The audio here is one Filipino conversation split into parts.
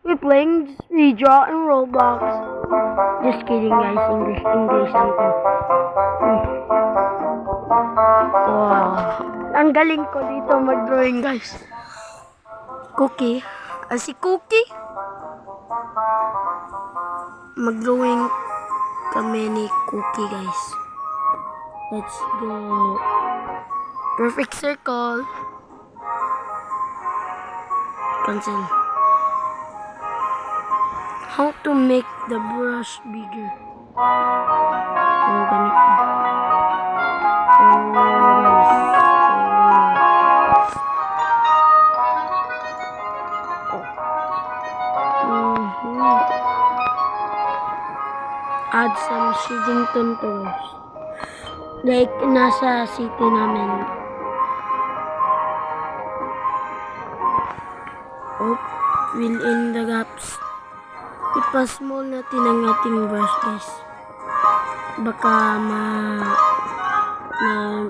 We playing Redraw and Roblox. Just kidding guys, English lang to. Wow. Ang galing ko dito mag-drawing guys. Cookie. Si Cookie. Mag-drawing kami ni Cookie guys. Let's go. Perfect circle. Cancel. How to make the brush bigger? Oh, ganito. Oh, guys. Add some shading contours. Like, nasa city namin. Oh, fill in the gaps. Ipa-small natin ang ating brush guys. Baka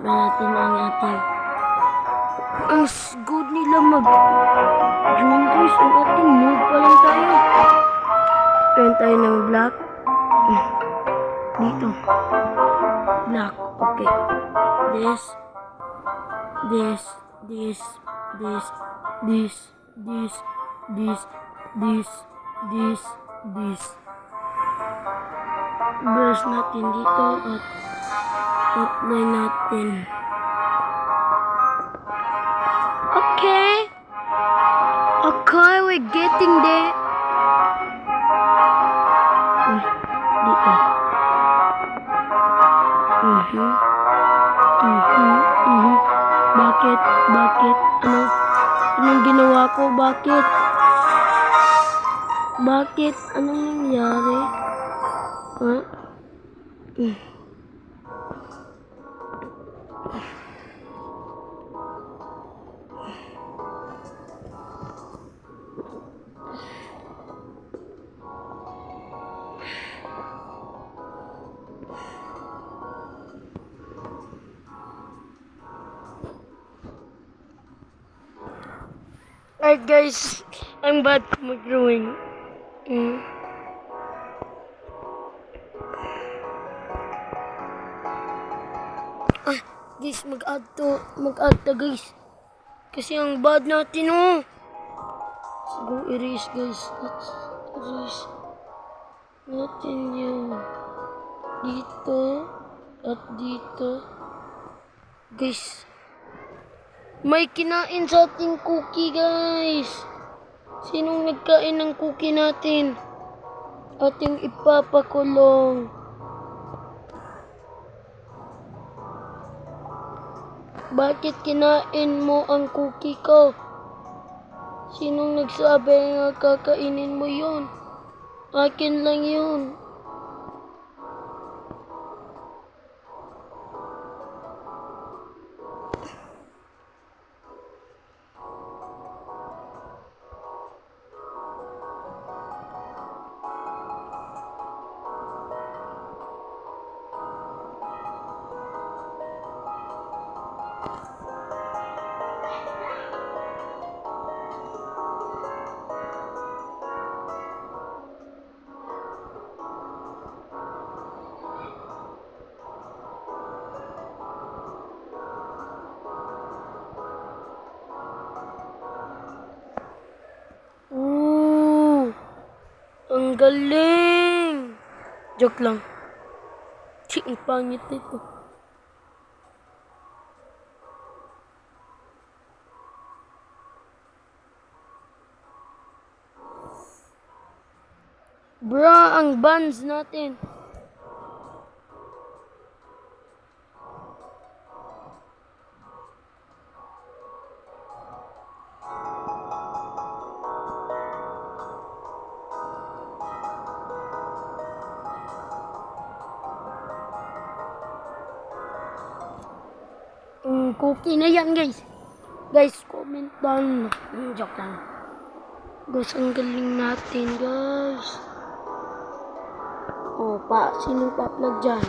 natin ang ating. Ang good nila mag-drawing guys. Ang ating move pa lang tayo. Turn tayo ng black. Dito. Black. Okay. This. Brush natin dito at outline natin. Okay, we're getting there. Dito. Bakit? Anong ginawa ko? Bakit? Anong nangyari? Alright guys, I'm bad mag-drawing. Guys, mag-add to guys. Kasi ang bad natin oh. Let's go erase guys. Let's erase natin yun. Dito at dito. Guys, may kinain sa ating cookie guys. Sinong nagkain ng cookie natin? Ating ipapakulong. Bakit kinain mo ang cookie ko? Sinong nagsabi nga kakainin mo yun? Akin lang yun. Ang galing! Joke lang. Ang pangit nito. Bra, ang buns natin. Cookie na yan guys. Guys, comment down. Joke lang. Guys, ang galing natin guys. Oh, sinong pa-upload dyan?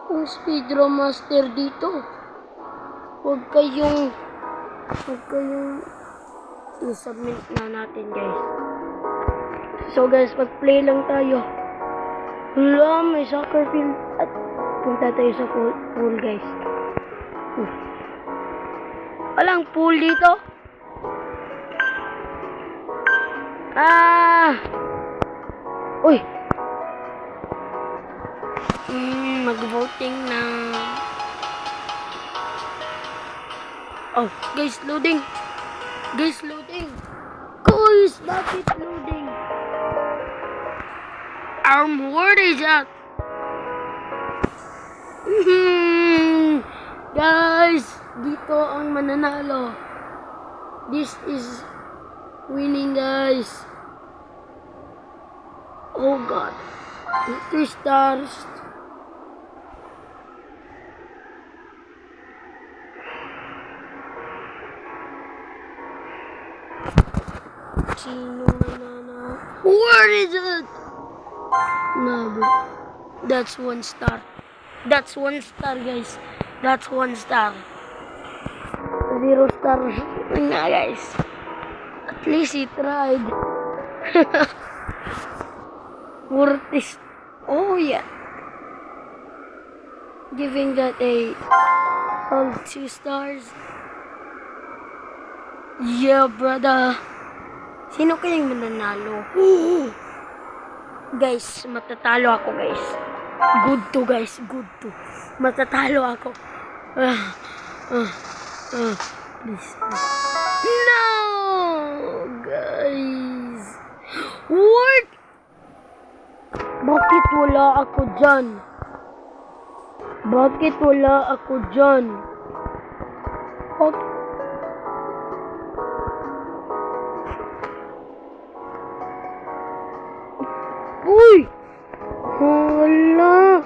Ang speedrun master dito. Huwag kayong I-submit na natin, guys. So, guys, mag-play lang tayo. Hala, may soccer field. At punta tayo sa pool, guys. Walang pool dito. Uy. Mag-voting na. Oh, guys, loading. Guys, loading. Guys, bakit loading? What is that? Guys, dito ang mananalo. This is winning, guys. Oh God. 3 stars. Sino mananalo? What is it? No, bro. That's 1 star. That's 1 star, guys. That's 1 star. 0 star na, guys. At least he tried. Mortis. Oh, yeah. Giving that a solid 2 stars. Yeah, brother. Sino kayang mananalo? Guys, matatalo ako, guys. Good to, guys. Good to. Matatalo ako. Please. No! Guys. What? Bakit wala ako dyan? Bakit wala ako dyan? Uy! Hala!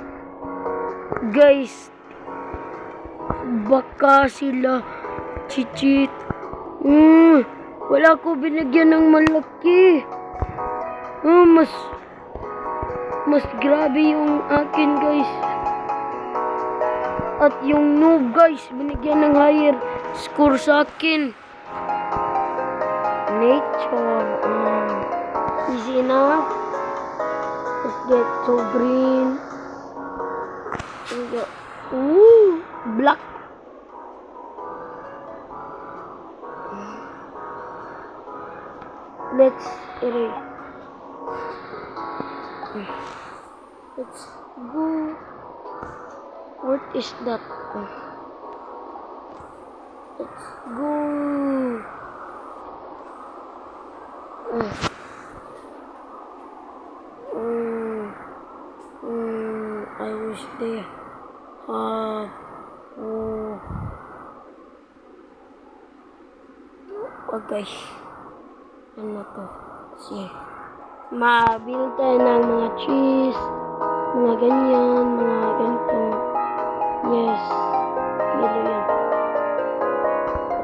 Guys, baka sila cheat. Wala ko binigyan ng malaki. Mas grabe yung akin, guys. At yung noob, guys, binigyan ng higher score sa akin. Nature. Easy enough. Let's get to green. Ooh, black. Let's erase. Let's go. What is that? Let's go. I wish they have. Okay. Ano to? Sige. Mabil tayo ng mga cheese, mga ganyan, mga ganito. Yes. Yelo yan.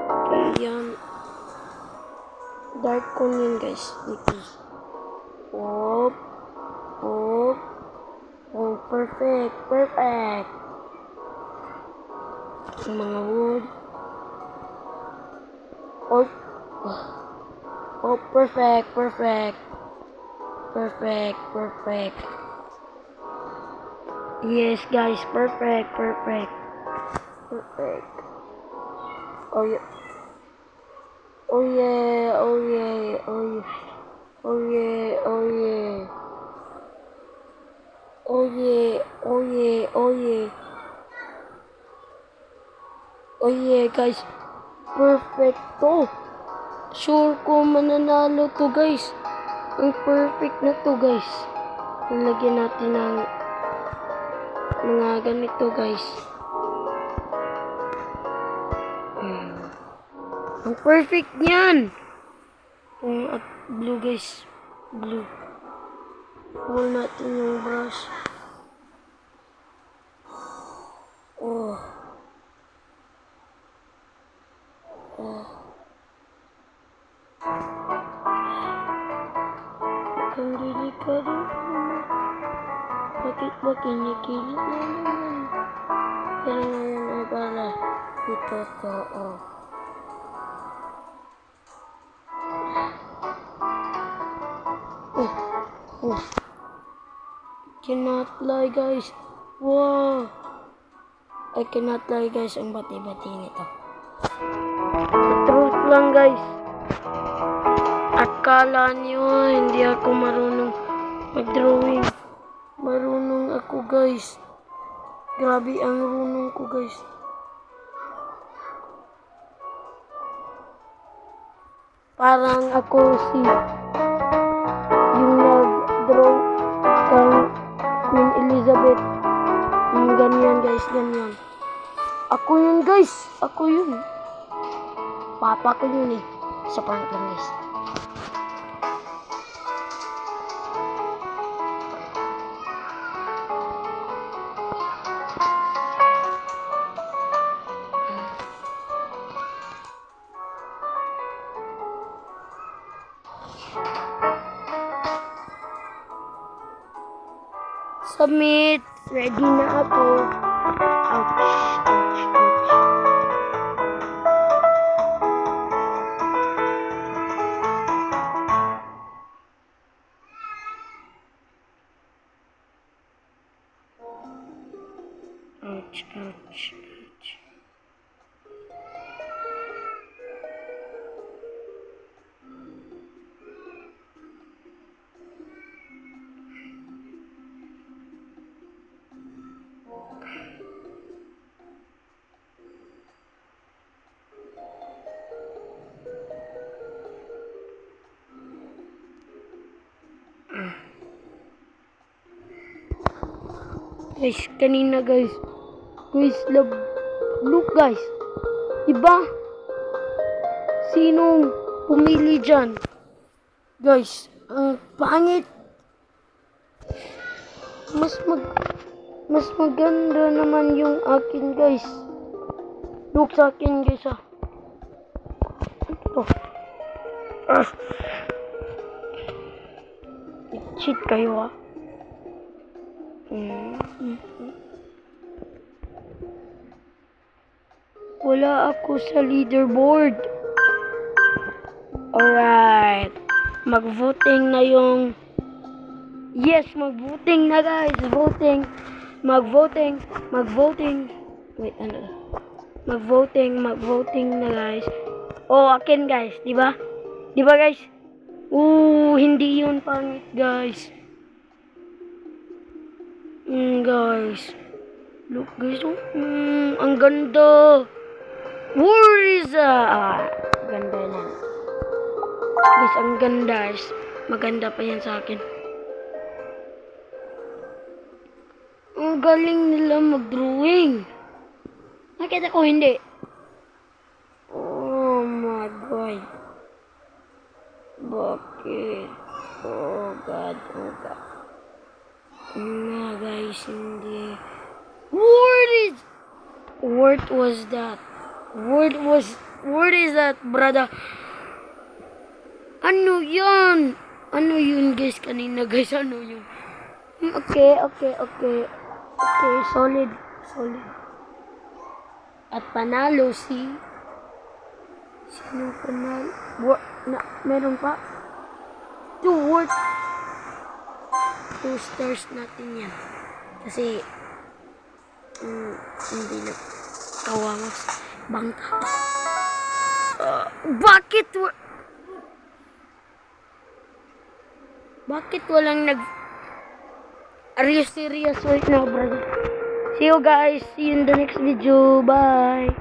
Okay, yan. Dark corn yun, guys. Dito. Oh, perfect. Perfect. Mga wood. Oh, perfect. Perfect. Perfect. Perfect. Yes, guys. Perfect. Perfect. Perfect. Oh, yeah. Oh, yeah. Oh, yeah. Oh, yeah. Oh, yeah. Oh, yeah. Oh, yeah. Oh, yeah. Oh, yeah. Oh, yeah, guys. Perfecto. Sure ko mananalo to, guys. Ang perfect na to, guys. Nalagyan natin ng mga ganito, guys. Ang perfect niyan. At blue, guys. Blue. Pull natin yung brush. Oh. Delikado. Bakit ba kinikilit na naman? Pero ngayon ay para ito to. Oh. Cannot lie, guys. Wow. I cannot lie, guys. Ang bati-bati nito. The truth lang, guys. At kala niyo, hindi ako marunong mag-drawing. Marunong ako, guys. Grabe ang marunong ko, guys. Parang ako si yung nag-draw kang Queen Elizabeth. Yung ganyan, guys, ganyan. Ako yun, guys. Ako yun. Papa ko yun eh. Sa prank lang, guys. Submit. Ready na ako. Ouch. Ouch. Ouch. Ouch. Ouch. Ouch. Guys, kanina guys. Guys, look guys. Diba? Sinong pumili dyan? Guys, ang pangit. Mas maganda naman yung akin guys. Look sa akin guys ah. Ito. Cheat kayo ah. Wala ako sa leaderboard. Alright. Mag-voting na yung... Yes, mag-voting na guys. Voting. Mag-voting. Mag-voting. Wait, ano? Mag-voting na guys. Oh, akin guys. Diba? Diba guys? Hindi yun pangit guys. Guys. Look guys. Ang ganda. Where is ganda na. Guys, ang ganda. Maganda pa yan sa akin. Ang galing nila mag-drawing. Nakita ko hindi. Oh my God. Bakit? Oh God. Oh God. Guys, hindi. What was that? What is that, brother? Ano yun? Ano yun, guys? Kanina, guys, ano yun? Okay, solid. At panalo si... Sino panalo? Meron pa? 2 stars natin yan. Kasi, hindi na kawamas. Bangka. Bakit walang Are you serious right now, brother? See you guys. See you in the next video. Bye.